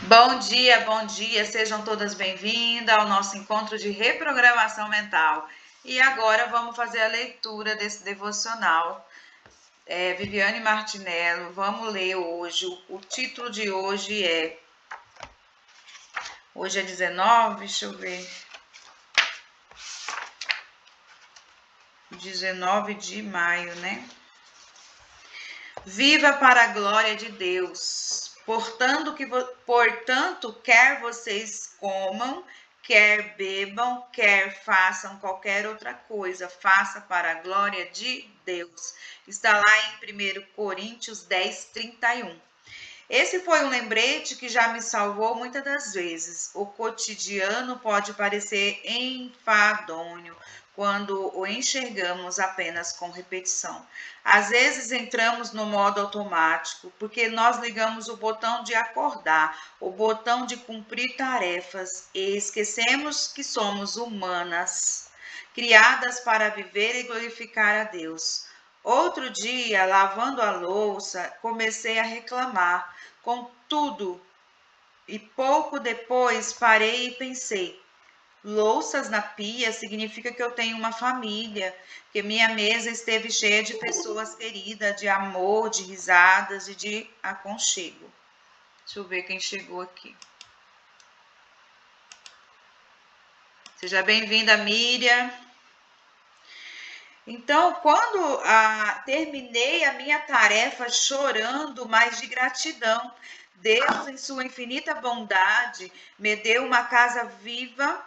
Bom dia, sejam todas bem-vindas ao nosso encontro de reprogramação mental. E agora vamos fazer a leitura desse devocional. Viviane Martinello, vamos ler hoje. O título de hoje é... Hoje é 19, deixa eu ver. 19 de maio, né? Viva para a glória de Deus. Portanto, quer vocês comam, quer bebam, quer façam qualquer outra coisa, faça para a glória de Deus. Está lá em 1 Coríntios 10, 31. Esse foi um lembrete que já me salvou muitas das vezes. O cotidiano pode parecer enfadonho quando o enxergamos apenas com repetição. Às vezes entramos no modo automático, porque nós ligamos o botão de acordar, o botão de cumprir tarefas e esquecemos que somos humanas, criadas para viver e glorificar a Deus. Outro dia, lavando a louça, comecei a reclamar com tudo e pouco depois parei e pensei: louças na pia significa que eu tenho uma família, que minha mesa esteve cheia de pessoas queridas, de amor, de risadas e de aconchego. Deixa eu ver quem chegou aqui. Seja bem-vinda, Miriam. Então, quando terminei a minha tarefa chorando, mas de gratidão, Deus, em sua infinita bondade, me deu uma casa viva,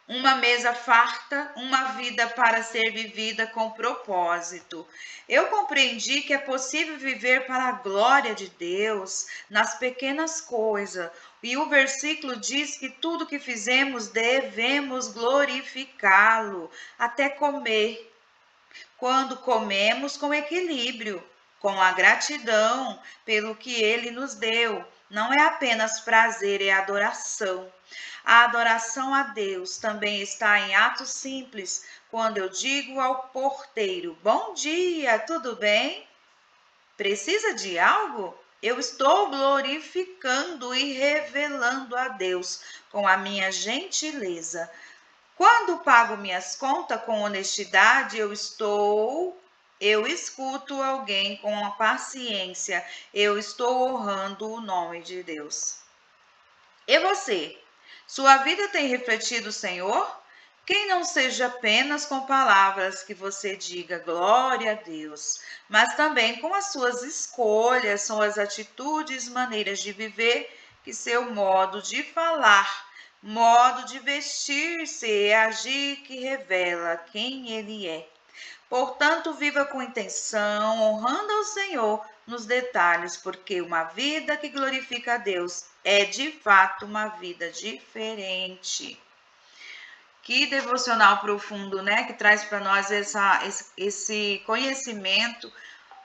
uma mesa farta, uma vida para ser vivida com propósito. Eu compreendi que é possível viver para a glória de Deus nas pequenas coisas. E o versículo diz que tudo que fizemos devemos glorificá-lo, até comer. Quando comemos com equilíbrio, com a gratidão pelo que ele nos deu. Não é apenas prazer, é adoração. A adoração a Deus também está em atos simples, quando eu digo ao porteiro: bom dia, tudo bem? Precisa de algo? Eu estou glorificando e revelando a Deus com a minha gentileza. Quando pago minhas contas com honestidade, eu escuto alguém com a paciência, eu estou honrando o nome de Deus. E você? Sua vida tem refletido o Senhor? Quem não seja apenas com palavras que você diga glória a Deus, mas também com as suas escolhas, suas atitudes, maneiras de viver, que seu modo de falar, modo de vestir-se e agir que revela quem ele é. Portanto, viva com intenção, honrando ao Senhor nos detalhes, porque uma vida que glorifica a Deus é de fato uma vida diferente. Que devocional profundo, né? Que traz para nós esse conhecimento.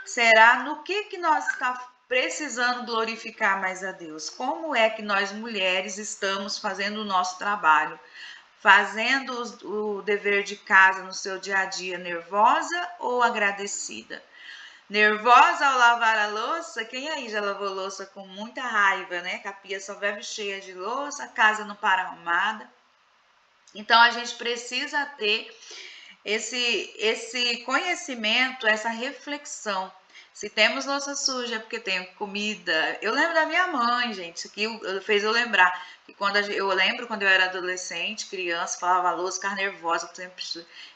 Será no que nós está precisando glorificar mais a Deus? Como é que nós mulheres estamos fazendo o nosso trabalho? Fazendo o dever de casa no seu dia a dia nervosa ou agradecida? Nervosa ao lavar a louça? Quem aí já lavou louça com muita raiva, né? Que a pia só vive cheia de louça, a casa não para arrumada. Então a gente precisa ter esse conhecimento, essa reflexão. Se temos louça suja é porque tem comida. Eu lembro da minha mãe, gente, isso aqui fez eu lembrar. Que eu lembro quando eu era adolescente, criança, falava louça, ficava nervosa.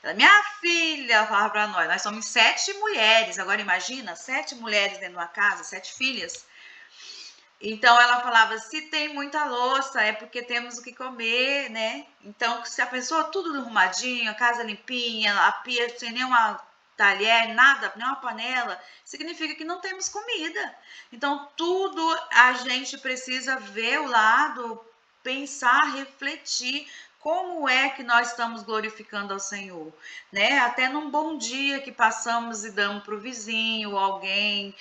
Ela, minha filha, ela falava para nós somos 7 mulheres. Agora imagina, 7 mulheres dentro de uma casa, 7 filhas. Então ela falava, se tem muita louça é porque temos o que comer, né? Então se a pessoa tudo arrumadinho, a casa limpinha, a pia sem nenhuma talher, nada, nenhuma panela, significa que não temos comida. Então tudo a gente precisa ver o lado, pensar, refletir como é que nós estamos glorificando ao Senhor, né? Até num bom dia que passamos e damos para o vizinho, alguém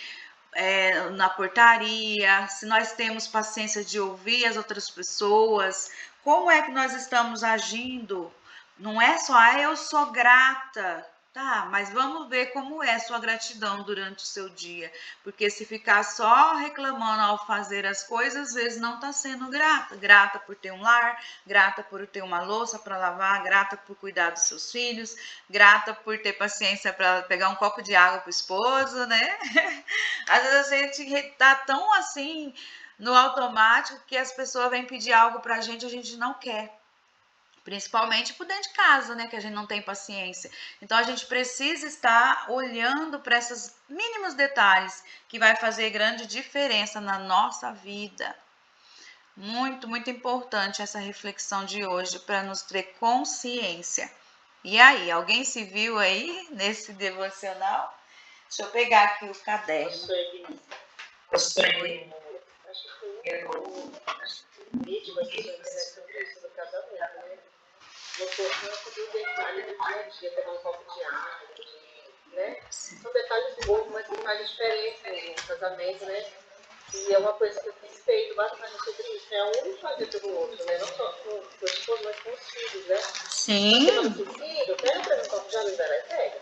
na portaria, se nós temos paciência de ouvir as outras pessoas, como é que nós estamos agindo? Não é só, eu sou grata. Tá, mas vamos ver como é sua gratidão durante o seu dia. Porque se ficar só reclamando ao fazer as coisas, às vezes não está sendo grata. Grata por ter um lar, grata por ter uma louça para lavar, grata por cuidar dos seus filhos, grata por ter paciência para pegar um copo de água para o esposo, né? Às vezes a gente tá tão assim no automático que as pessoas vêm pedir algo para a gente não quer. Principalmente por dentro de casa, né? Que a gente não tem paciência. Então a gente precisa estar olhando para esses mínimos detalhes que vai fazer grande diferença na nossa vida. Muito, muito importante essa reflexão de hoje para nos ter consciência. E aí, alguém se viu aí nesse devocional? Deixa eu pegar aqui o caderno. Acho que foi um vídeo sobre isso do casamento, né? No campo do detalhe do dia a dia, pegar um copo de água, né? São detalhes bons, mas detalhes diferentes no casamento, né? E é uma coisa que eu tenho feito bastante sobre isso, é um fazer pelo outro, né? Não só com o esposo, mas com os filhos, né? Sim. Você fala assim, filho, pega pra mim um copo de água, vai lá e pega.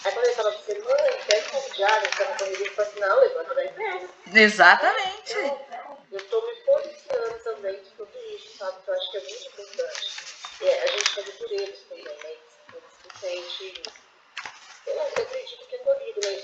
Aí quando ele fala pra você, mãe, pega um copo de água, você tá na corrida, ele fala assim, não, levanta daí e pega. Exatamente. Então, eu estou me policiando também de tudo isso, sabe? Que eu acho que é muito importante. A gente fazer por eles também, né? Eles se sentem, eu acredito que é corrido, né?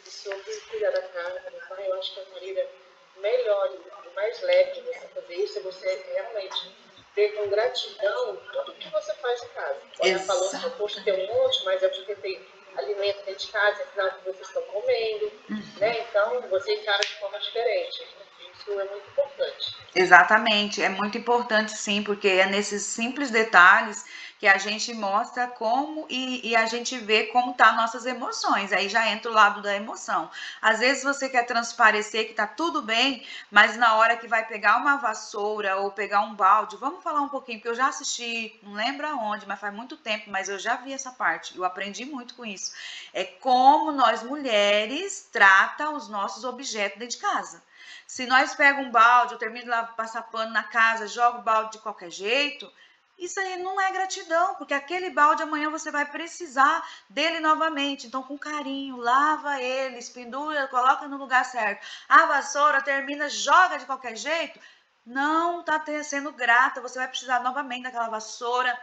Sobre cuidar da casa, então eu acho que a maneira melhor e mais leve de você fazer isso é você realmente ter com gratidão tudo que você faz em casa. Ela falou assim, poxa, tem um monte, mas é porque tem alimento dentro de casa, é sinal que vocês estão comendo, né? Então você encara de forma diferente. Isso é muito importante. Exatamente, é muito importante sim, porque é nesses simples detalhes que a gente mostra como e a gente vê como tá nossas emoções. Aí já entra o lado da emoção. Às vezes você quer transparecer que tá tudo bem, mas na hora que vai pegar uma vassoura ou pegar um balde, vamos falar um pouquinho, porque eu já assisti, não lembro aonde, mas faz muito tempo, mas eu já vi essa parte, eu aprendi muito com isso. É como nós mulheres trata os nossos objetos dentro de casa. Se nós pegamos um balde, eu termino de passar pano na casa, jogo o balde de qualquer jeito, isso aí não é gratidão, porque aquele balde amanhã você vai precisar dele novamente. Então, com carinho, lava ele, pendura, coloca no lugar certo. A vassoura termina, joga de qualquer jeito, não está sendo grata, você vai precisar novamente daquela vassoura,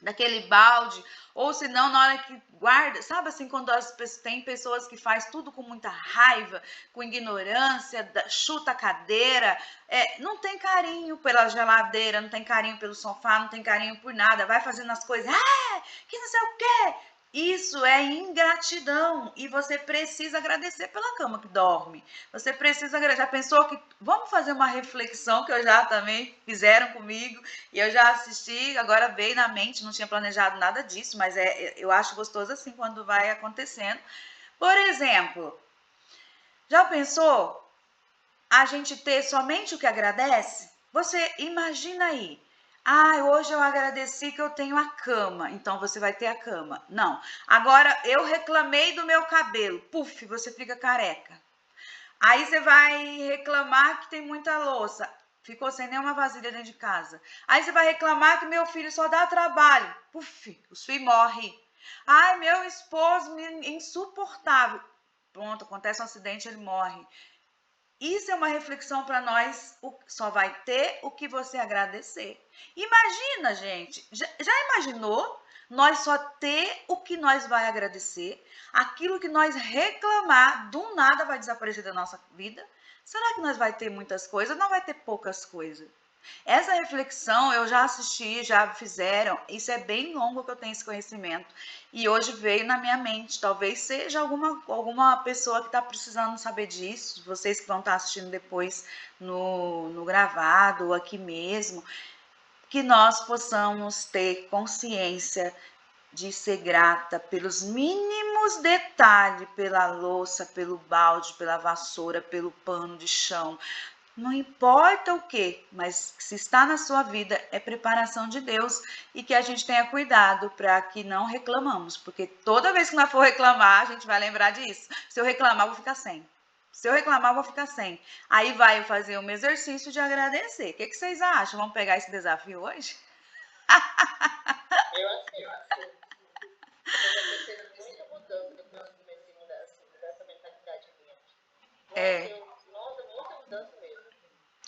daquele balde, ou se não, na hora que guarda, sabe assim, quando tem pessoas que faz tudo com muita raiva, com ignorância, chuta a cadeira, não tem carinho pela geladeira, não tem carinho pelo sofá, não tem carinho por nada, vai fazendo as coisas, que não sei o quê. Isso é ingratidão e você precisa agradecer pela cama que dorme. Você precisa agradecer. Já pensou que vamos fazer uma reflexão que eu já também fizeram comigo e eu já assisti, agora veio na mente, não tinha planejado nada disso, mas eu acho gostoso assim quando vai acontecendo. Por exemplo, já pensou a gente ter somente o que agradece? Você imagina aí. Hoje eu agradeci que eu tenho a cama, então você vai ter a cama. Não. Agora eu reclamei do meu cabelo. Puf, você fica careca. Aí você vai reclamar que tem muita louça. Ficou sem nenhuma vasilha dentro de casa. Aí você vai reclamar que meu filho só dá trabalho. Puf, os filhos morrem. Ai, meu esposo insuportável. Pronto, acontece um acidente, ele morre. Isso é uma reflexão para nós, só vai ter o que você agradecer. Imagina, gente, já imaginou nós só ter o que nós vai agradecer? Aquilo que nós reclamar, do nada vai desaparecer da nossa vida? Será que nós vai ter muitas coisas? Não vai ter poucas coisas. Essa reflexão eu já assisti, já fizeram, isso é bem longo que eu tenho esse conhecimento. E hoje veio na minha mente, talvez seja alguma pessoa que está precisando saber disso, vocês que vão estar assistindo depois no gravado ou aqui mesmo, que nós possamos ter consciência de ser grata pelos mínimos detalhes, pela louça, pelo balde, pela vassoura, pelo pano de chão. Não importa o que, mas se está na sua vida, é preparação de Deus e que a gente tenha cuidado para que não reclamamos, porque toda vez que nós for reclamar, a gente vai lembrar disso. Se eu reclamar, eu vou ficar sem. Se eu reclamar, eu vou ficar sem. Aí vai fazer um exercício de agradecer. O que vocês acham? Vamos pegar esse desafio hoje? Eu aceito. Eu já percebi muita mudança depois que comecei a mudar essa mentalidade minha. É, Nossa, muita mudança mesmo.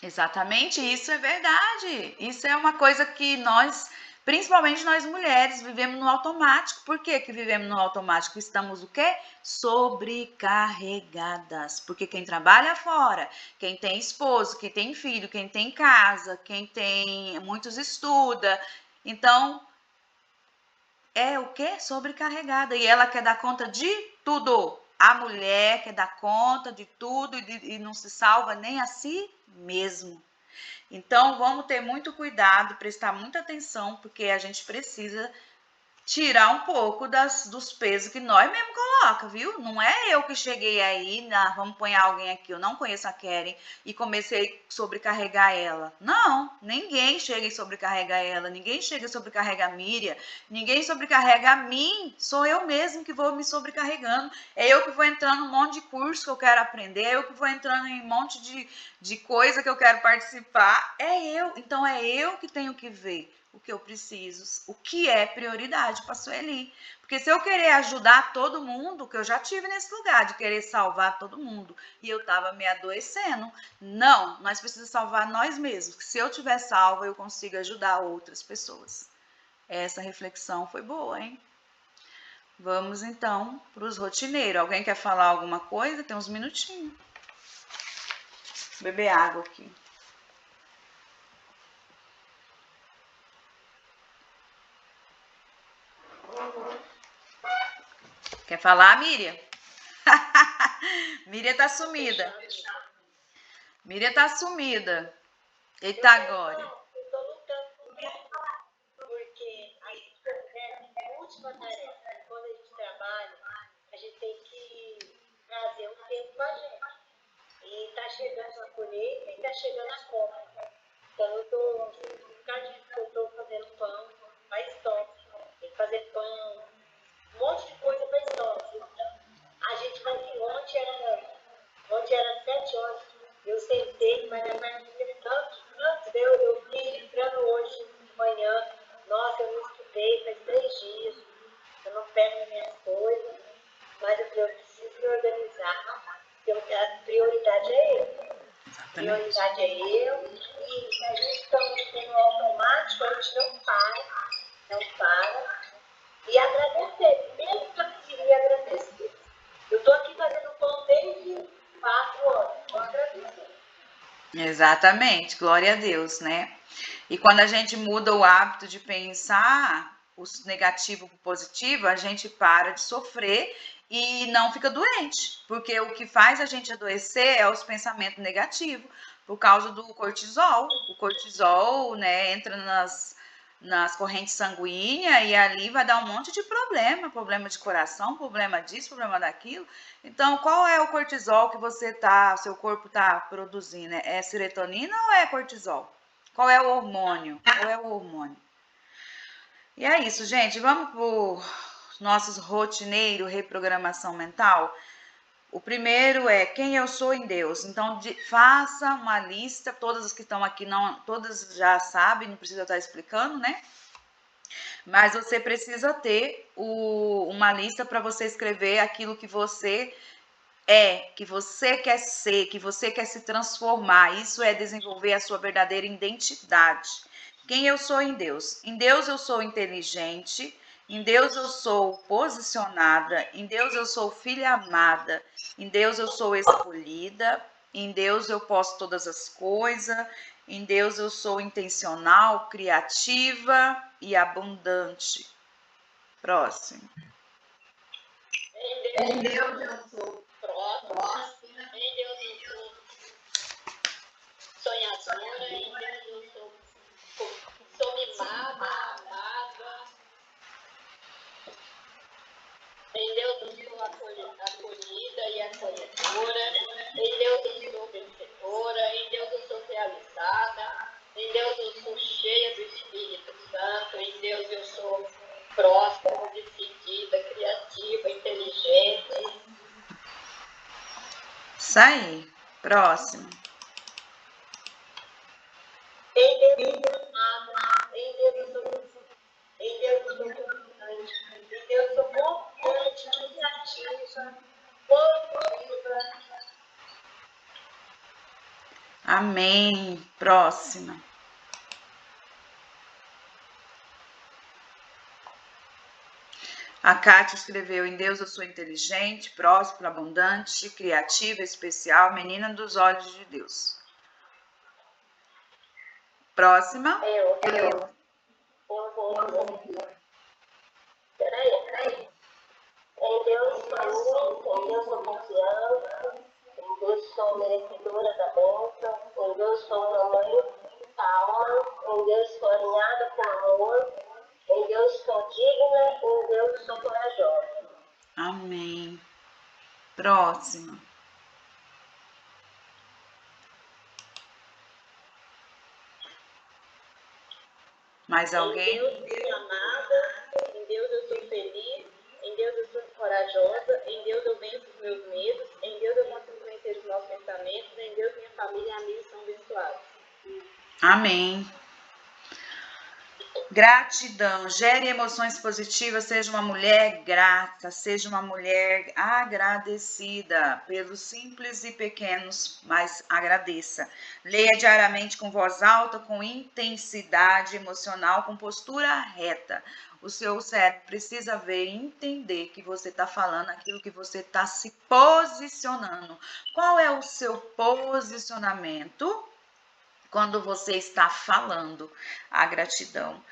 exatamente, isso é verdade. Isso é uma coisa que nós, principalmente nós mulheres, vivemos no automático. Por que que vivemos no automático? Estamos o quê? Sobrecarregadas. Porque quem trabalha fora, quem tem esposo, quem tem filho, quem tem casa, quem tem muitos estuda. Então, é o quê? Sobrecarregada. E ela quer dar conta de tudo. A mulher quer dar conta de tudo e não se salva nem a si mesmo. Então, vamos ter muito cuidado, prestar muita atenção, porque a gente precisa tirar um pouco dos pesos que nós mesmo coloca, viu? Não é eu que cheguei aí, vamos pôr alguém aqui, eu não conheço a Keren e comecei a sobrecarregar ela. Não, ninguém chega e sobrecarrega ela, ninguém chega e sobrecarrega a Miriam, ninguém sobrecarrega a mim, sou eu mesmo que vou me sobrecarregando. É eu que vou entrando em um monte de curso que eu quero aprender, é eu que vou entrando em um monte de coisa que eu quero participar, é eu. Então é eu que tenho que ver o que eu preciso, o que é prioridade para a Sueli. Porque se eu querer ajudar todo mundo, que eu já tive nesse lugar de querer salvar todo mundo, e eu estava me adoecendo, não, nós precisamos salvar nós mesmos. Que se eu tiver salva, eu consigo ajudar outras pessoas. Essa reflexão foi boa, hein? Vamos então para os rotineiros. Alguém quer falar alguma coisa? Tem uns minutinhos. Vou beber água aqui. Quer falar, Miriam? Miriam tá sumida. Miriam tá sumida. Eita agora. Eu tô lutando com isso, porque a última tarefa, quando a gente trabalha, a gente tem que trazer um tempo pra gente. E tá chegando a colheita e tá chegando a compra. Então eu tô, por causa disso que eu tô fazendo pão, para estoque. Tem que fazer pão, um monte de coisa para estoque. A gente vai vir ontem era 7 horas, eu sentei, mas a partir tanto eu fiquei entrando hoje de manhã, nossa, eu não estudei faz 3 dias, eu não pego minhas coisas, mas eu preciso me organizar, porque a prioridade é eu. A prioridade é eu, e se a gente está no automático, a gente não para, e agradecer, mesmo que eu queria agradecer. Eu estou aqui fazendo pão desde 4 horas, vou agradecer. Exatamente, glória a Deus, né? E quando a gente muda o hábito de pensar o negativo para o positivo, a gente para de sofrer e não fica doente, porque o que faz a gente adoecer é os pensamentos negativos, por causa do cortisol. O cortisol, né, entra nas correntes sanguíneas e ali vai dar um monte de problema de coração, problema disso, problema daquilo. Então, qual é o cortisol que seu corpo tá produzindo? É serotonina ou é cortisol? Qual é o hormônio? Qual é o hormônio? E é isso, gente. Vamos para os nossos rotineiros, reprogramação mental. O primeiro é quem eu sou em Deus. Então, faça uma lista. Todas as que estão aqui, não, todas já sabem, não precisa estar explicando, né? Mas você precisa ter uma lista para você escrever aquilo que você que você quer ser, que você quer se transformar. Isso é desenvolver a sua verdadeira identidade. Quem eu sou em Deus? Em Deus eu sou inteligente, em Deus eu sou posicionada, em Deus eu sou filha amada, em Deus eu sou escolhida, em Deus eu posso todas as coisas, em Deus eu sou intencional, criativa e abundante. Próximo. Em Deus eu sou próxima, em Deus eu sou sonhadora, em Deus eu sou mimada, amada, em Deus eu sou acolhida e acolhedora, em Deus eu sou vencedora, em Deus eu sou realizada, em Deus eu sou cheia do Espírito Santo, em Deus eu sou próspera, decidida, criativa, inteligente. Isso aí. Próximo. Em Deus eu sou amada, em Deus eu sou confiante, em Deus eu sou ativa, positiva. Amém. Próxima. A Kátia escreveu: em Deus eu sou inteligente, próspera, abundante, criativa, especial, menina dos olhos de Deus. Próxima. Eu vou. Peraí. Em Deus sou em Deus sou confiança, em Deus sou merecedora da bênção, em Deus sou uma mãe calma, em Deus sou alinhada com amor, em Deus sou digna, em Deus sou corajosa. Amém. Próxima. Mais alguém? Em Deus eu sou amada, em Deus eu sou feliz, em Deus eu sou corajosa, em Deus eu venço os meus medos, em Deus eu consigo vencer os meus pensamentos, em Deus minha família e amigos são abençoados. Amém. Gratidão, gere emoções positivas, seja uma mulher grata, seja uma mulher agradecida pelos simples e pequenos, mas agradeça. Leia diariamente com voz alta, com intensidade emocional, com postura reta. O seu cérebro precisa ver e entender que você está falando aquilo que você está se posicionando. Qual é o seu posicionamento quando você está falando a gratidão?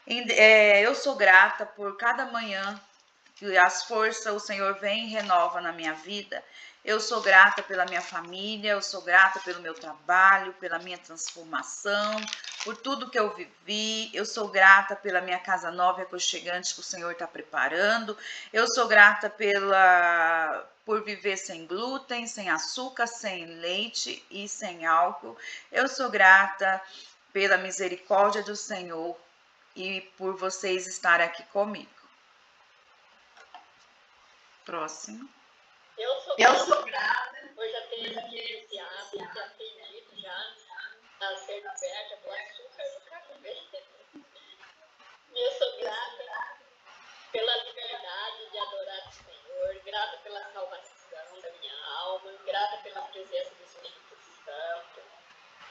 Eu sou grata por cada manhã que as forças o Senhor vem e renova na minha vida. Eu sou grata pela minha família, eu sou grata pelo meu trabalho, pela minha transformação, por tudo que eu vivi. Eu sou grata pela minha casa nova e aconchegante que o Senhor está preparando. Eu sou grata por viver sem glúten, sem açúcar, sem leite e sem álcool. Eu sou grata pela misericórdia do Senhor e por vocês estarem aqui comigo. Próximo. Eu sou grata. Eu já tenho esse hábito, já tenho dito já, a ser aberta pelo açúcar do café. Eu sou grata pela liberdade de adorar o Senhor, grata pela salvação da minha alma, grata pela presença do Espírito Santo,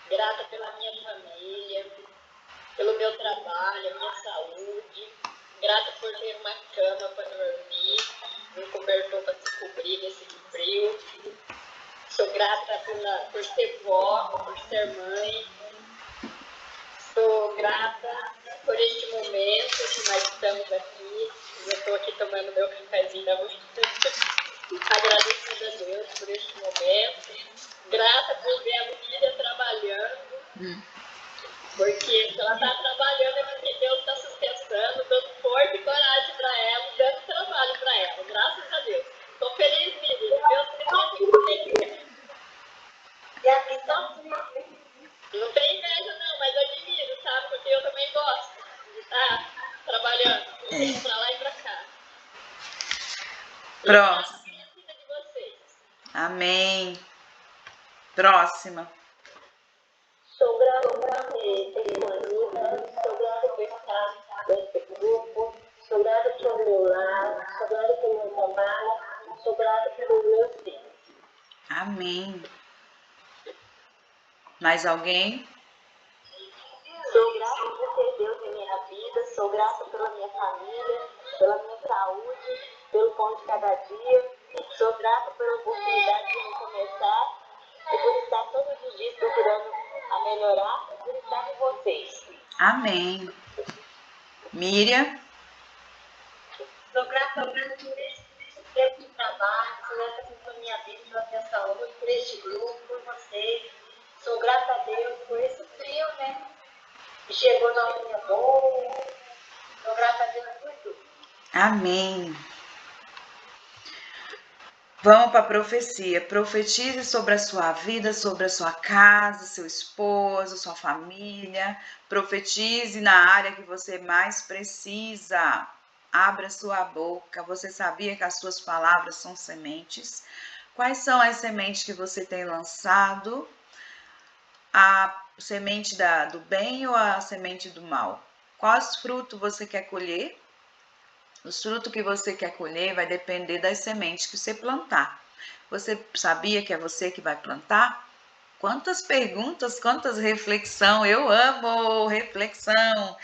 grata pela minha família, pelo meu trabalho, minha saúde, grata por ter uma cama para dormir, um cobertor para se cobrir nesse frio. Sou grata por ser vó, por ser mãe. Sou grata por este momento que nós estamos aqui. Eu estou aqui tomando meu cafezinho da manhã. Agradecida a Deus por este momento. Grata por ver a minha filha trabalhando. Porque se ela está trabalhando é porque Deus está sustentando, dando força e coragem para ela, dando trabalho para ela. Graças a Deus. Estou feliz, menina. Deus me deu. E aqui não tem inveja não, mas admiro, sabe? Porque eu também gosto de estar trabalhando. Eu tenho para lá e para cá. Próximo. De vocês. Amém. Próxima. Sou grata por ter escolhida, sou grata por estar nesse grupo, sou grata pelo meu lar, sou grata pelo meu trabalho, sou grata pelos meus filhos. Amém. Mais alguém? Sou grata por ter Deus em minha vida, sou grata pela minha família, pela minha saúde, pelo pão de cada dia, sou grata pela oportunidade de recomeçar e por estar todos os dias procurando a melhorar e por estar com vocês. Amém. Miriam? Sou grata por esse tempo de trabalho, sou grata pela minha vida, pela minha saúde, por este grupo, por vocês. Sou grata a Deus por esse frio, né? Que chegou na hora boa. Sou grata a Deus por tudo. Amém. Vamos para a profecia. Profetize sobre a sua vida, sobre a sua casa, seu esposo, sua família. Profetize na área que você mais precisa. Abra sua boca. Você sabia que as suas palavras são sementes? Quais são as sementes que você tem lançado? A semente do bem ou a semente do mal? Quais frutos você quer colher? Os frutos que você quer colher vai depender das sementes que você plantar. Você sabia que é você que vai plantar? Quantas perguntas, quantas reflexão. Eu amo reflexão.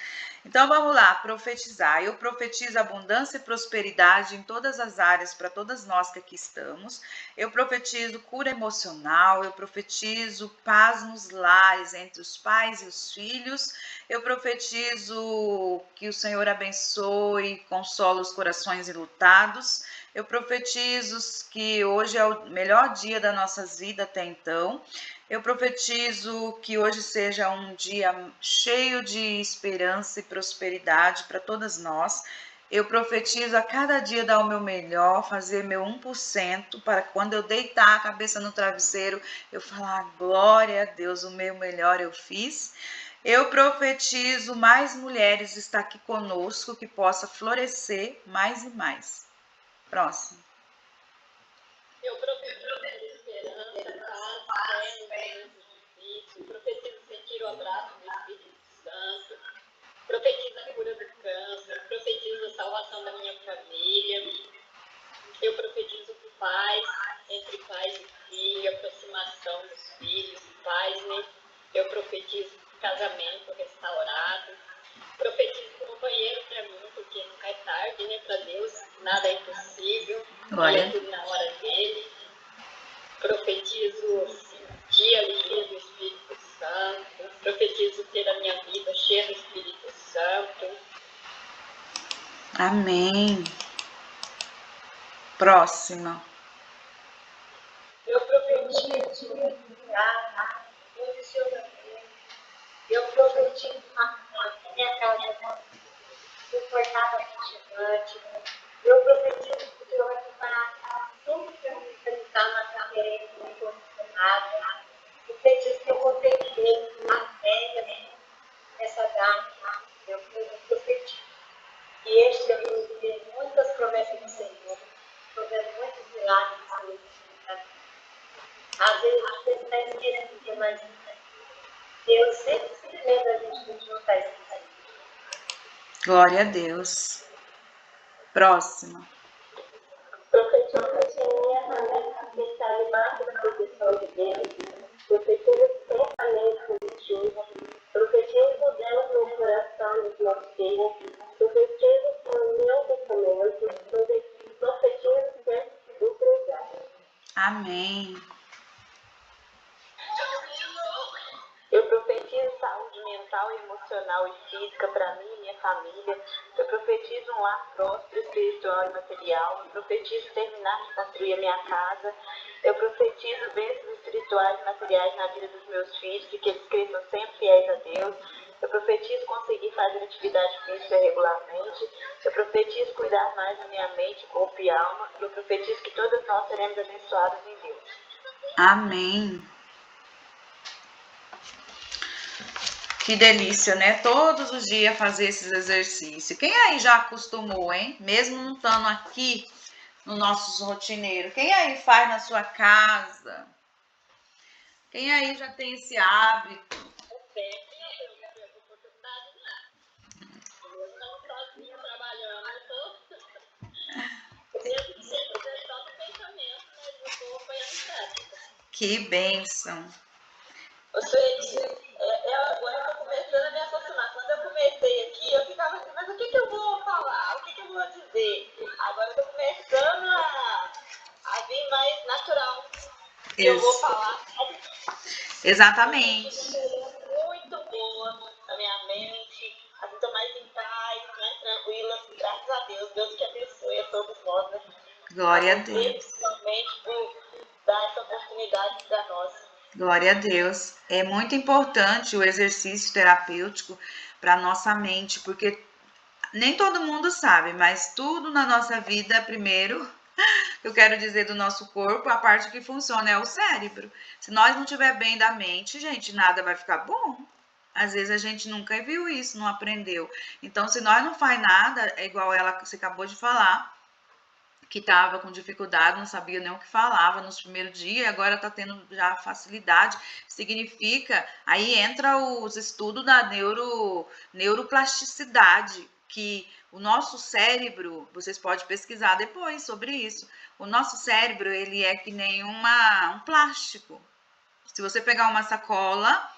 Então vamos lá, profetizar. Eu profetizo abundância e prosperidade em todas as áreas para todas nós que aqui estamos. Eu profetizo cura emocional, eu profetizo paz nos lares entre os pais e os filhos. Eu profetizo que o Senhor abençoe e consola os corações enlutados. Eu profetizo que hoje é o melhor dia das nossas vidas até então. Eu profetizo que hoje seja um dia cheio de esperança e prosperidade para todas nós. Eu profetizo a cada dia dar o meu melhor, fazer meu 1%, para quando eu deitar a cabeça no travesseiro, eu falar, glória a Deus, o meu melhor eu fiz. Eu profetizo mais mulheres estar aqui conosco, que possa florescer mais e mais. Próximo. Eu profetizo esperança, paz, fé nos momentos difíceis. Profetizo sentir o abraço do Espírito Santo. Profetizo a cura do câncer. Profetizo a salvação da minha família. Eu profetizo paz entre pais e filho, aproximação dos filhos, paz, né? Eu profetizo casamento restaurado. Profetizo companheiro para mim, porque nunca é tarde, né? Para Deus, nada é impossível. Glória. E é tudo na hora dele. Profetizo dia alegria do Espírito Santo. Profetizo ter a minha vida cheia do Espírito Santo. Amém. Próxima. Eu profetizo posicionamento. Eu profetizo a minha casa confortavelmente gigante. Eu profetizo que o Senhor vai preparar tudo que eu vou realizar na carreira posicionada. Eu profetizo que eu vou ter que na fé nessa data. Eu profetizo. E este ano eu viver muitas promessas do Senhor. Estou vendo muitos milagres do Senhor. Às vezes você está esquecendo, mas Deus sempre se lembra a gente de não estar esquecido. Glória a Deus. Próxima. Profetizo que minha família está debaixo da proteção de Deus. Profetizo pensamento positivo. Profetizo Deus no coração dos nossos filhos. Profetizo o meu pensamento. Profetizo ser empresário. Amém. Eu profetizo saúde mental, emocional e física para mim e minha família. Eu profetizo um lar próspero, espiritual e material. Eu profetizo terminar de construir a minha casa. Eu profetizo bênçãos espirituais e materiais na vida dos meus filhos, e que eles cresçam sempre fiéis a Deus. Eu profetizo conseguir fazer atividade física regularmente. Eu profetizo cuidar mais da minha mente, corpo e alma. Eu profetizo que todas nós seremos abençoados em Deus. Amém. Que delícia, né? Todos os dias fazer esses exercícios. Quem aí já acostumou, hein? Mesmo não estando aqui no nosso rotineiro. Quem aí faz na sua casa? Quem aí já tem esse hábito? Que bênção. Agora eu tô começando a me acostumar. Quando eu comecei aqui, eu ficava assim, mas o que eu vou falar? O que eu vou dizer? Agora eu tô começando a vir mais natural. Eu vou falar. Exatamente. Muito boa na minha mente. Assim, tô mais em paz, mais tranquila. Graças a Deus. Deus que abençoe a todos nós, né? Glória a Deus. Principalmente por dar essa oportunidade para nós. Glória a Deus. É muito importante o exercício terapêutico para nossa mente, porque nem todo mundo sabe, mas tudo na nossa vida, primeiro, eu quero dizer do nosso corpo, a parte que funciona é o cérebro. Se nós não estiver bem da mente, gente, nada vai ficar bom. Às vezes a gente nunca viu isso, não aprendeu. Então, se nós não faz nada, é igual ela que você acabou de falar, que estava com dificuldade, não sabia nem o que falava nos primeiros dias, agora está tendo já facilidade, significa, aí entra os estudos da neuroplasticidade, que O nosso cérebro, vocês podem pesquisar depois sobre isso. O nosso cérebro, ele é que nem um plástico. Se você pegar uma sacola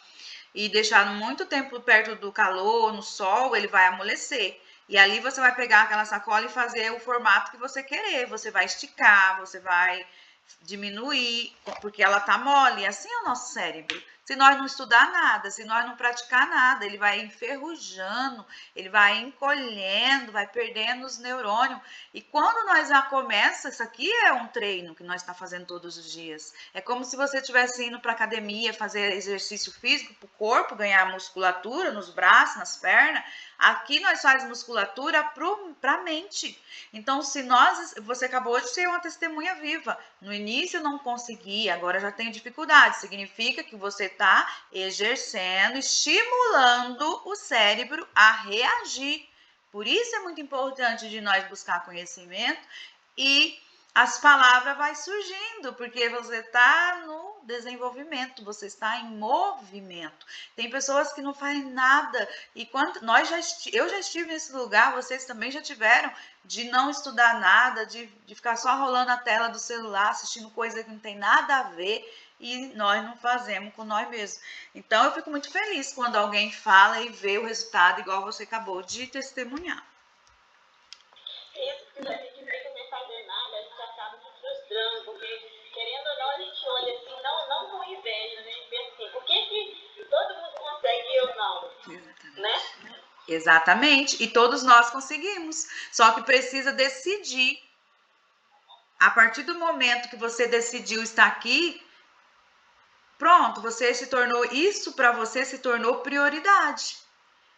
e deixar muito tempo perto do calor, no sol, ele vai amolecer. E ali você vai pegar aquela sacola e fazer o formato que você querer. Você vai esticar, você vai diminuir, porque ela tá mole. Assim é o nosso cérebro. Se nós não estudar nada, se nós não praticar nada, ele vai enferrujando, ele vai encolhendo, vai perdendo os neurônios. E quando nós já começa, isso aqui é um treino que nós está fazendo todos os dias. É como se você estivesse indo para academia, fazer exercício físico para o corpo, ganhar musculatura nos braços, nas pernas. Aqui nós fazemos musculatura para a mente. Então, você acabou de ser uma testemunha viva. No início não conseguia, agora já tem dificuldade. Significa que você está exercendo, estimulando o cérebro a reagir. Por isso é muito importante de nós buscar conhecimento e as palavras vai surgindo, porque você está no desenvolvimento, você está em movimento. Tem pessoas que não fazem nada e eu já estive nesse lugar, vocês também já tiveram, de não estudar nada, de ficar só rolando a tela do celular, assistindo coisa que não tem nada a ver e nós não fazemos com nós mesmos. Então eu fico muito feliz quando alguém fala e vê o resultado igual você acabou de testemunhar. Isso, porque a gente fica sem fazer nada, a gente acaba se frustrando, porque querendo ou não, a gente olha assim, não com inveja, né? A gente pensa assim, por que todo mundo consegue e eu não? Exatamente. Né? Exatamente, e todos nós conseguimos, só que precisa decidir. A partir do momento que você decidiu estar aqui, pronto, isso para você se tornou prioridade.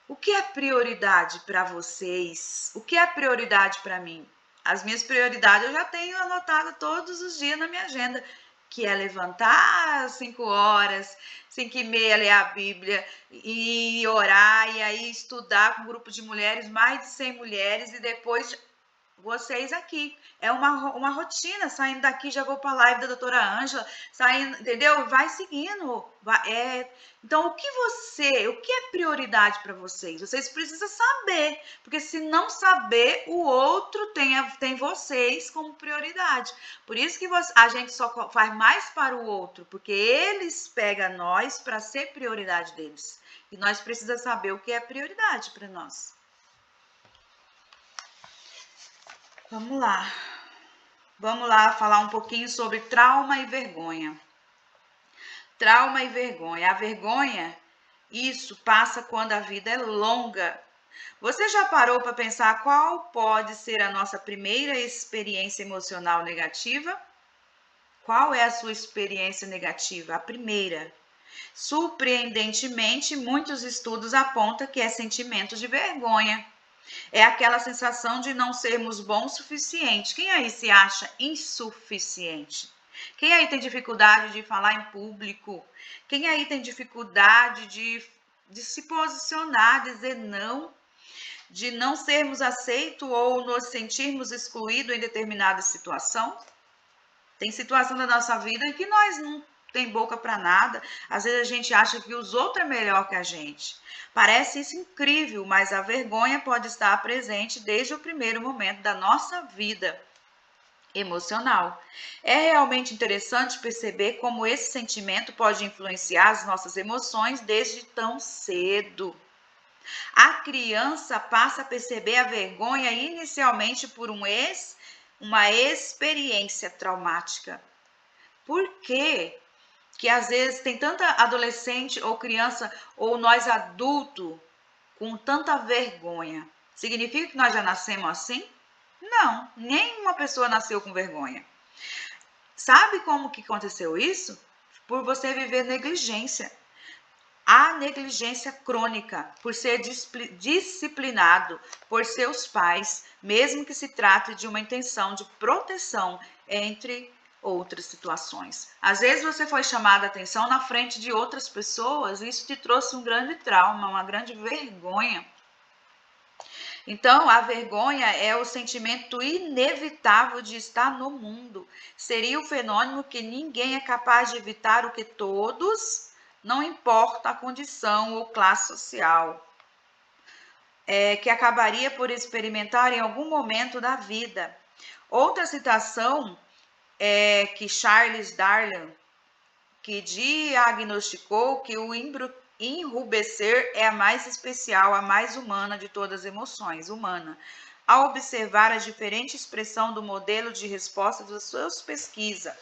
O que é prioridade para vocês? O que é prioridade para mim? As minhas prioridades eu já tenho anotado todos os dias na minha agenda, que é levantar às 5 horas, 5h30 ler a Bíblia e orar, e aí estudar com um grupo de mulheres, mais de 100 mulheres, e depois vocês aqui. É uma rotina, saindo daqui já vou para a live da doutora Ângela, saindo, entendeu? Vai seguindo. Então, o que é prioridade para vocês? Vocês precisam saber, porque se não saber, o outro tem vocês como prioridade. Por isso que a gente só faz mais para o outro, porque eles pegam nós para ser prioridade deles. E nós precisamos saber o que é prioridade para nós. Vamos lá falar um pouquinho sobre trauma e vergonha. Trauma e vergonha. A vergonha, isso passa quando a vida é longa. Você já parou para pensar qual pode ser a nossa primeira experiência emocional negativa? Qual é a sua experiência negativa? A primeira. Surpreendentemente, muitos estudos apontam que é sentimento de vergonha. É aquela sensação de não sermos bons o suficiente. Quem aí se acha insuficiente? Quem aí tem dificuldade de falar em público? Quem aí tem dificuldade de se posicionar, dizer não? De não sermos aceitos ou nos sentirmos excluídos em determinada situação? Tem situação da nossa vida que nós não tem boca para nada. Às vezes a gente acha que os outros é melhor que a gente. Parece isso incrível, mas a vergonha pode estar presente desde o primeiro momento da nossa vida emocional. É realmente interessante perceber como esse sentimento pode influenciar as nossas emoções desde tão cedo. A criança passa a perceber a vergonha inicialmente por uma experiência traumática. Por quê? Que às vezes tem tanta adolescente ou criança ou nós adultos com tanta vergonha. Significa que nós já nascemos assim? Não, nenhuma pessoa nasceu com vergonha. Sabe como que aconteceu isso? Por você viver negligência. A negligência crônica, por ser disciplinado por seus pais, mesmo que se trate de uma intenção de proteção entre outras situações. Às vezes você foi chamada a atenção na frente de outras pessoas, e isso te trouxe um grande trauma, uma grande vergonha. Então, a vergonha é o sentimento inevitável de estar no mundo. Seria o fenômeno que ninguém é capaz de evitar, o que todos, não importa a condição ou classe social. que acabaria por experimentar em algum momento da vida. Outra citação é que Charles Darwin, que diagnosticou que o enrubescer é a mais especial, a mais humana de todas as emoções, humana. Ao observar a diferente expressão do modelo de resposta das suas pesquisas.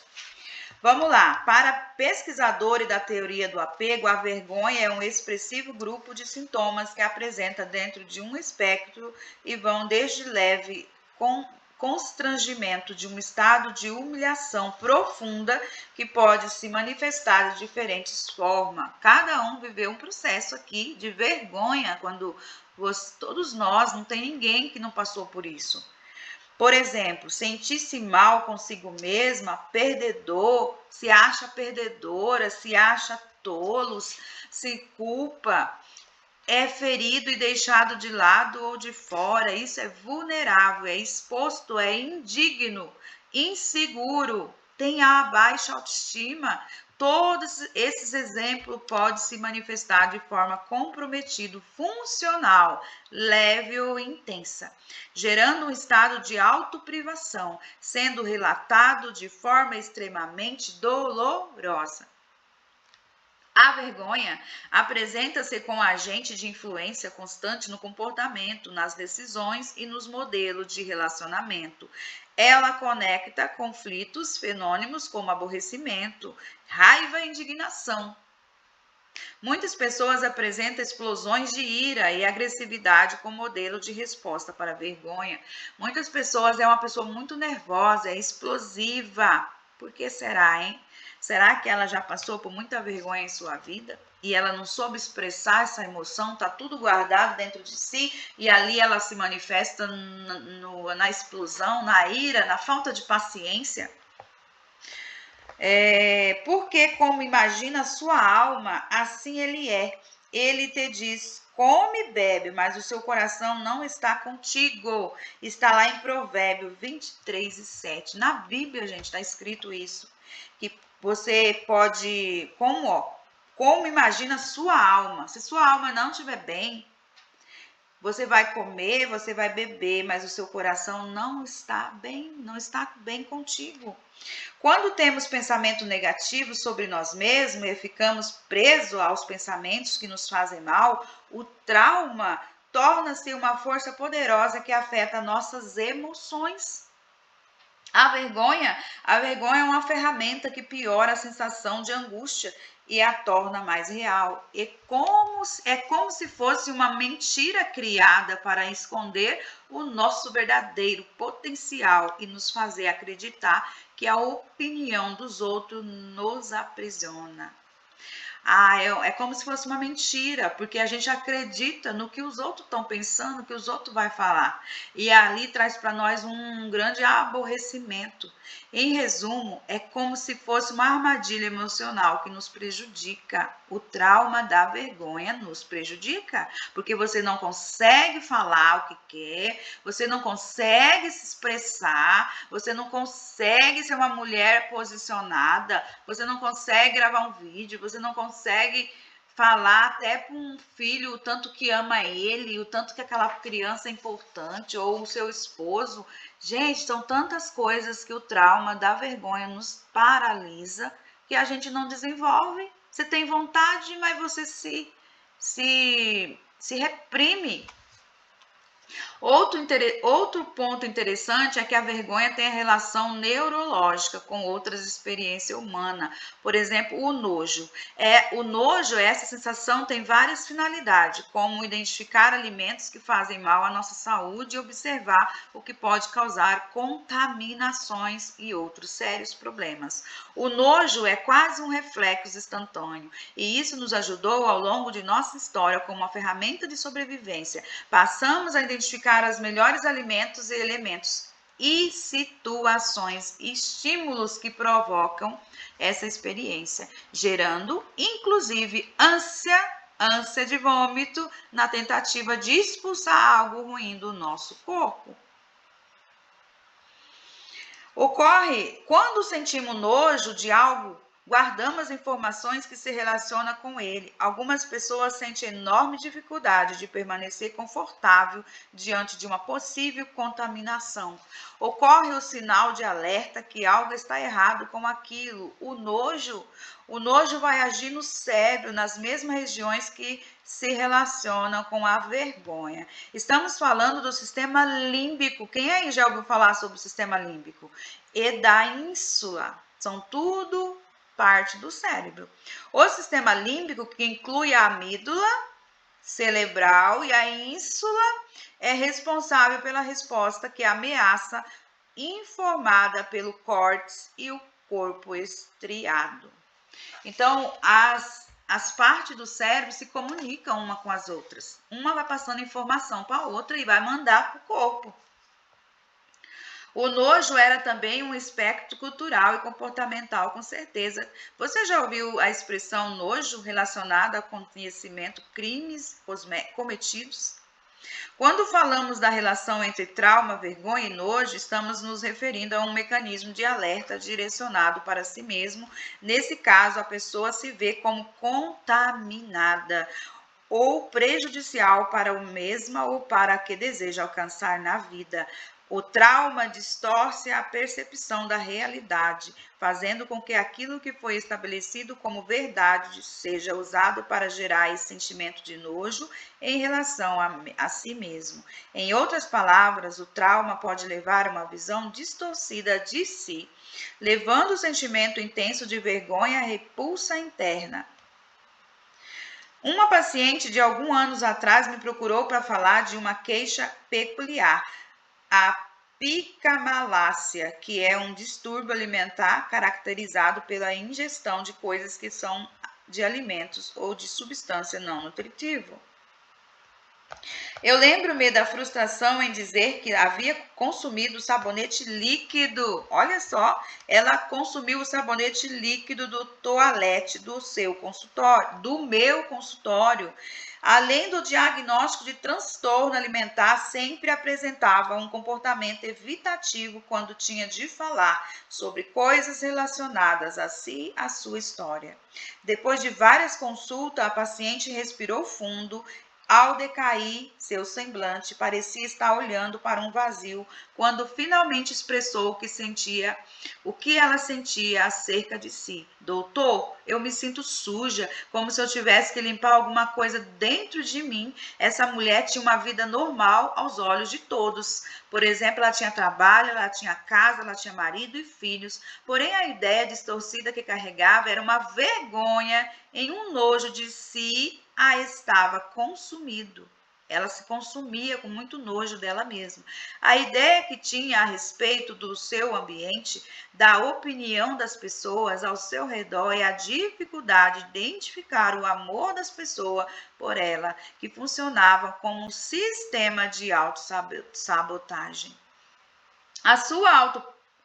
Vamos lá, para pesquisadores da teoria do apego, a vergonha é um expressivo grupo de sintomas que apresenta dentro de um espectro e vão desde leve constrangimento de um estado de humilhação profunda que pode se manifestar de diferentes formas. Cada um viveu um processo aqui de vergonha quando todos nós, não tem ninguém que não passou por isso. Por exemplo, sentir-se mal consigo mesma, perdedor, se acha perdedora, se acha tolos, se culpa, é ferido e deixado de lado ou de fora. Isso é vulnerável, é exposto, é indigno, inseguro, tem a baixa autoestima. Todos esses exemplos podem se manifestar de forma comprometida, funcional, leve ou intensa, gerando um estado de autoprivação, sendo relatado de forma extremamente dolorosa. A vergonha apresenta-se como agente de influência constante no comportamento, nas decisões e nos modelos de relacionamento. Ela conecta conflitos fenômenos como aborrecimento, raiva e indignação. Muitas pessoas apresentam explosões de ira e agressividade como modelo de resposta para a vergonha. Muitas pessoas é uma pessoa muito nervosa, é explosiva. Por que será, hein? Será que ela já passou por muita vergonha em sua vida? E ela não soube expressar essa emoção, tá tudo guardado dentro de si e ali ela se manifesta na explosão, na ira, na falta de paciência? Porque como imagina a sua alma, assim ele é. Ele te diz, come e bebe, mas o seu coração não está contigo. Está lá em Provérbio 23:7. Na Bíblia, gente, está escrito isso. Que você pode, como imagina a sua alma. Se sua alma não estiver bem, você vai comer, você vai beber, mas o seu coração não está bem contigo. Quando temos pensamento negativo sobre nós mesmos e ficamos presos aos pensamentos que nos fazem mal, o trauma torna-se uma força poderosa que afeta nossas emoções. A vergonha é uma ferramenta que piora a sensação de angústia e a torna mais real. É como se fosse uma mentira criada para esconder o nosso verdadeiro potencial e nos fazer acreditar que a opinião dos outros nos aprisiona. É como se fosse uma mentira, porque a gente acredita no que os outros estão pensando, no que os outros vão falar. E ali traz para nós um grande aborrecimento. Em resumo, é como se fosse uma armadilha emocional que nos prejudica. O trauma da vergonha nos prejudica, porque você não consegue falar o que quer, você não consegue se expressar, você não consegue ser uma mulher posicionada, você não consegue gravar um vídeo, você não consegue falar até para um filho o tanto que ama ele, o tanto que aquela criança é importante, ou o seu esposo. Gente, são tantas coisas que o trauma da vergonha nos paralisa que a gente não desenvolve. Você tem vontade, mas você se reprime. Outro ponto interessante é que a vergonha tem a relação neurológica com outras experiências humanas. Por exemplo, o nojo. Essa sensação tem várias finalidades, como identificar alimentos que fazem mal à nossa saúde e observar o que pode causar contaminações e outros sérios problemas. O nojo é quase um reflexo instantâneo e isso nos ajudou ao longo de nossa história como uma ferramenta de sobrevivência. Passamos a identificar os melhores alimentos e elementos e situações, estímulos que provocam essa experiência, gerando inclusive ânsia de vômito na tentativa de expulsar algo ruim do nosso corpo. Ocorre quando sentimos nojo de algo guardamos informações que se relacionam com ele. Algumas pessoas sentem enorme dificuldade de permanecer confortável diante de uma possível contaminação. Ocorre o sinal de alerta que algo está errado com aquilo. O nojo vai agir no cérebro, nas mesmas regiões que se relacionam com a vergonha. Estamos falando do sistema límbico. Quem aí já ouviu falar sobre o sistema límbico? E da ínsula. São tudo parte do cérebro. O sistema límbico, que inclui a amígdala cerebral e a ínsula, é responsável pela resposta que ameaça, informada pelo córtex e o corpo estriado. Então, as partes do cérebro se comunicam uma com as outras. Uma vai passando informação para a outra e vai mandar para o corpo. O nojo era também um aspecto cultural e comportamental, com certeza. Você já ouviu a expressão nojo relacionada ao conhecimento crimes cometidos? Quando falamos da relação entre trauma, vergonha e nojo, estamos nos referindo a um mecanismo de alerta direcionado para si mesmo. Nesse caso, a pessoa se vê como contaminada ou prejudicial para o mesma ou para a que deseja alcançar na vida. O trauma distorce a percepção da realidade, fazendo com que aquilo que foi estabelecido como verdade seja usado para gerar esse sentimento de nojo em relação a si mesmo. Em outras palavras, o trauma pode levar a uma visão distorcida de si, levando o sentimento intenso de vergonha à repulsa interna. Uma paciente de alguns anos atrás me procurou para falar de uma queixa peculiar, a picamalácia, que é um distúrbio alimentar caracterizado pela ingestão de coisas que são de alimentos ou de substância não nutritiva. Eu lembro-me da frustração em dizer que havia consumido sabonete líquido. Olha só, ela consumiu o sabonete líquido do toalete do seu consultório, do meu consultório. Além do diagnóstico de transtorno alimentar, sempre apresentava um comportamento evitativo quando tinha de falar sobre coisas relacionadas a si, a sua história. Depois de várias consultas, a paciente respirou fundo. Ao decair, seu semblante parecia estar olhando para um vazio quando finalmente expressou o que ela sentia acerca de si. Doutor, eu me sinto suja, como se eu tivesse que limpar alguma coisa dentro de mim. Essa mulher tinha uma vida normal aos olhos de todos. Por exemplo, ela tinha trabalho, ela tinha casa, ela tinha marido e filhos. Porém, a ideia distorcida que carregava era uma vergonha em um nojo de si a estava consumido. Ela se consumia com muito nojo dela mesma. A ideia que tinha a respeito do seu ambiente, da opinião das pessoas ao seu redor e a dificuldade de identificar o amor das pessoas por ela, que funcionava como um sistema de autossabotagem.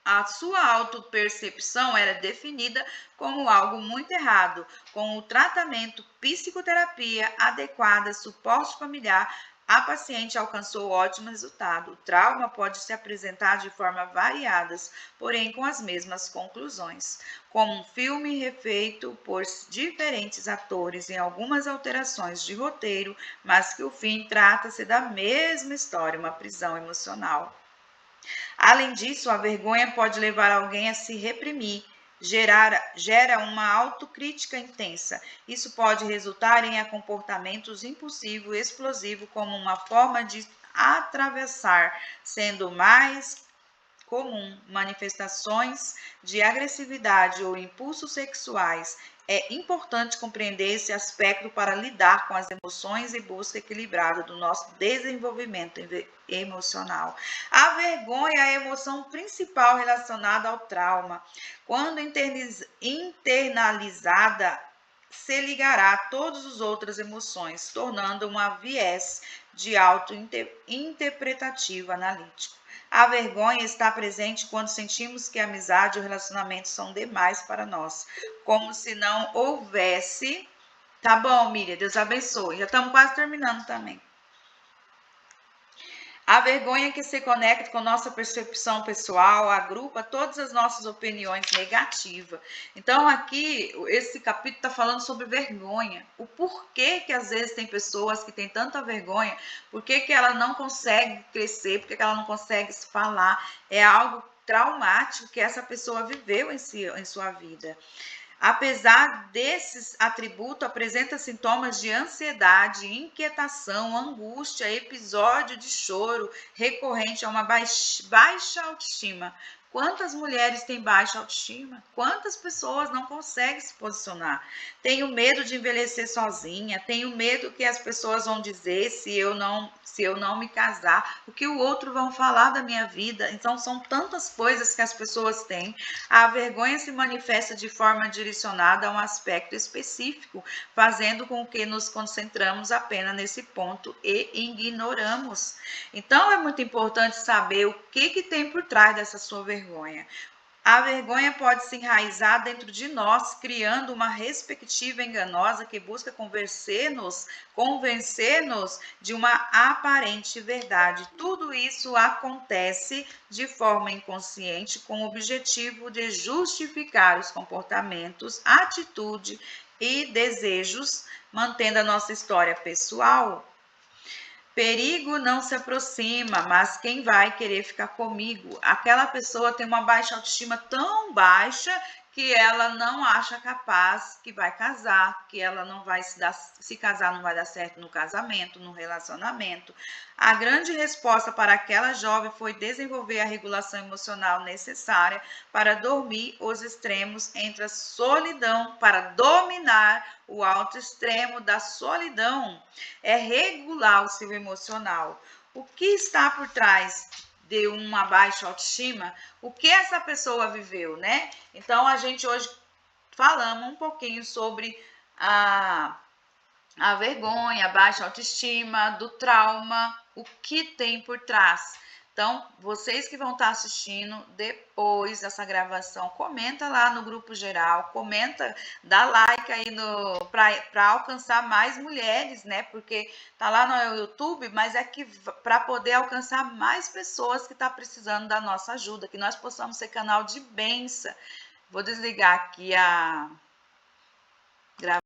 A sua autopercepção era definida como algo muito errado. Com o tratamento psicoterapia adequada, suporte familiar, a paciente alcançou ótimo resultado. O trauma pode se apresentar de formas variadas, porém com as mesmas conclusões. Como um filme refeito por diferentes atores em algumas alterações de roteiro, mas que o fim trata-se da mesma história, uma prisão emocional. Além disso, a vergonha pode levar alguém a se reprimir, gera uma autocrítica intensa. Isso pode resultar em comportamentos impulsivos e explosivos como uma forma de atravessar, sendo mais comum manifestações de agressividade ou impulsos sexuais. É importante compreender esse aspecto para lidar com as emoções e busca equilibrada do nosso desenvolvimento emocional. A vergonha é a emoção principal relacionada ao trauma. Quando internalizada, se ligará a todas as outras emoções, tornando uma viés de auto-interpretativo analítico. A vergonha está presente quando sentimos que a amizade ou relacionamento são demais para nós, como se não houvesse. Tá bom, Miriam, Deus abençoe. Já estamos quase terminando também. A vergonha que se conecta com nossa percepção pessoal, agrupa todas as nossas opiniões negativas. Então, aqui, esse capítulo está falando sobre vergonha. O porquê que às vezes tem pessoas que têm tanta vergonha, por que ela não consegue crescer, por que ela não consegue se falar. É algo traumático que essa pessoa viveu em sua vida. Apesar desses atributos, apresenta sintomas de ansiedade, inquietação, angústia, episódio de choro recorrente a uma baixa autoestima. Quantas mulheres têm baixa autoestima? Quantas pessoas não conseguem se posicionar? Tenho medo de envelhecer sozinha, tenho medo que as pessoas vão dizer se eu não me casar, o que o outro vão falar da minha vida. Então são tantas coisas que as pessoas têm. A vergonha se manifesta de forma direcionada a um aspecto específico, fazendo com que nos concentramos apenas nesse ponto e ignoramos. Então é muito importante saber o que tem por trás dessa sua vergonha. A vergonha pode se enraizar dentro de nós, criando uma perspectiva enganosa que busca convencer-nos de uma aparente verdade. Tudo isso acontece de forma inconsciente com o objetivo de justificar os comportamentos, atitude e desejos, mantendo a nossa história pessoal. Perigo não se aproxima, mas quem vai querer ficar comigo? Aquela pessoa tem uma baixa autoestima tão baixa que ela não acha capaz que vai casar, que ela não vai se casar, não vai dar certo no casamento, no relacionamento. A grande resposta para aquela jovem foi desenvolver a regulação emocional necessária para dormir os extremos entre a solidão, para dominar o alto extremo da solidão. É regular o seu emocional. O que está por trás de uma baixa autoestima? O que essa pessoa viveu, né? Então, a gente hoje falamos um pouquinho sobre a vergonha, a baixa autoestima, do trauma, o que tem por trás. Então, vocês que vão estar assistindo depois dessa gravação, comenta lá no grupo geral, comenta, dá like aí para alcançar mais mulheres, né? Porque tá lá no YouTube, mas é que para poder alcançar mais pessoas que estão precisando da nossa ajuda, que nós possamos ser canal de bênção. Vou desligar aqui a gravação.